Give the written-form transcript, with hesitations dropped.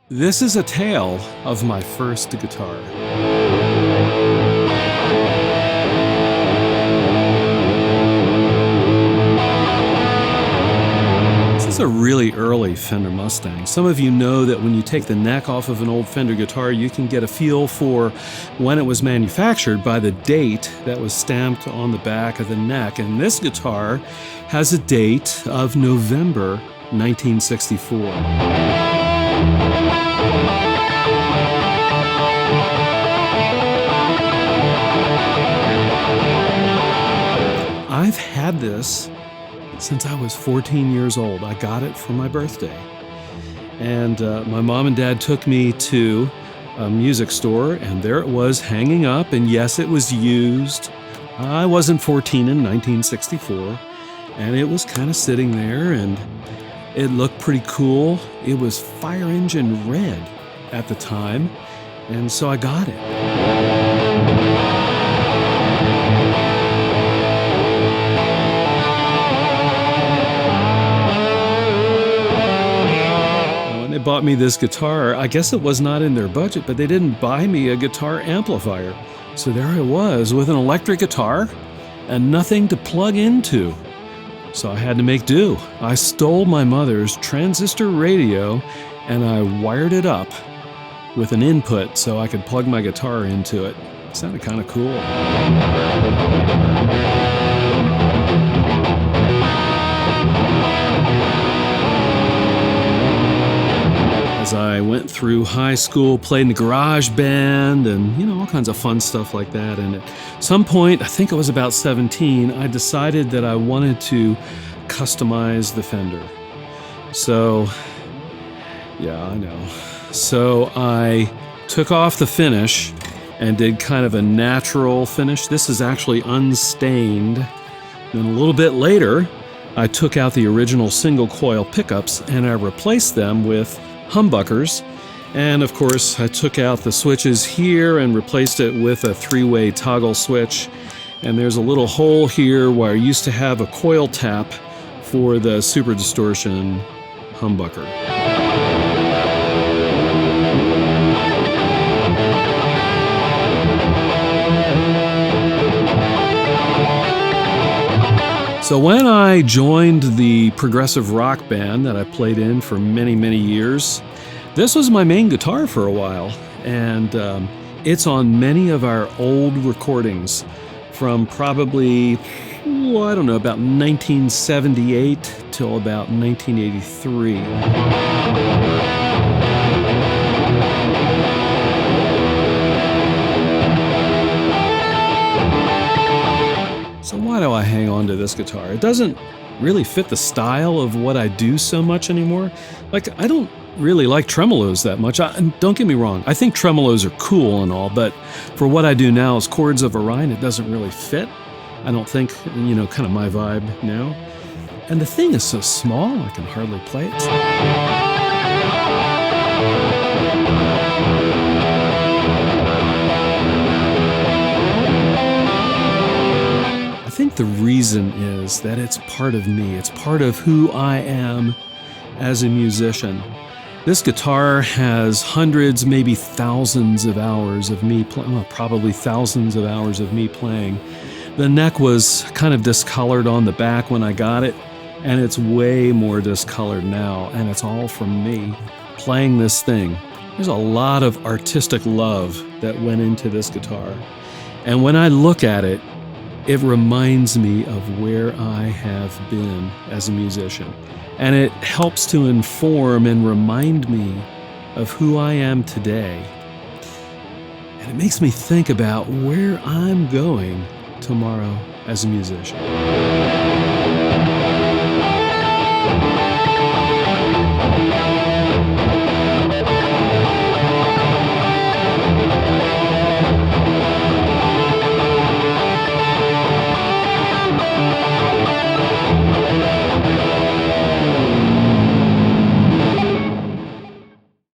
This is a tale of my first guitar. This is a really early Fender Mustang. Some of you know that when you take the neck off of an old Fender guitar, you can get a feel for when it was manufactured by the date that was stamped on the back of the neck. And this guitar has a date of November 1964. I've had this since I was 14 years old. I got it for my birthday. And my mom and dad took me to a music store, and there it was hanging up. And yes, it was used. I wasn't 14 in 1964. And it was kind of sitting there, and it looked pretty cool. It was fire engine red at the time, and so I got it. When they bought me this guitar, I guess it was not in their budget, but they didn't buy me a guitar amplifier. So there I was with an electric guitar and nothing to plug into. So I had to make do. I stole my mother's transistor radio and I wired it up with an input so I could plug my guitar into it. It sounded kind of cool. As I went through high school, played in the garage band and, all kinds of fun stuff like that. And at some point, I think I was about 17, I decided that I wanted to customize the Fender. So, yeah, I know. So I took off the finish and did kind of a natural finish. This is actually unstained. Then a little bit later, I took out the original single coil pickups and I replaced them with humbuckers. And of course, I took out the switches here and replaced it with a 3-way toggle switch. And there's a little hole here where I used to have a coil tap for the super distortion humbucker. So when I joined the progressive rock band that I played in for many, many years, this was my main guitar for a while, and it's on many of our old recordings from probably, about 1978 till about 1983. So why do I hang on to this guitar? It doesn't really fit the style of what I do so much anymore. I don't really like tremolos that much. Don't get me wrong, I think tremolos are cool and all, but for what I do now as Chords of Orion, it doesn't really fit. I don't think, kind of my vibe now. And the thing is so small, I can hardly play it. I think the reason is that it's part of me. It's part of who I am as a musician. This guitar has hundreds, maybe thousands of hours of me playing, well, probably thousands of hours of me playing. The neck was kind of discolored on the back when I got it, and it's way more discolored now, and it's all from me playing this thing. There's a lot of artistic love that went into this guitar. And when I look at it, it reminds me of where I have been as a musician. And it helps to inform and remind me of who I am today. And it makes me think about where I'm going tomorrow as a musician.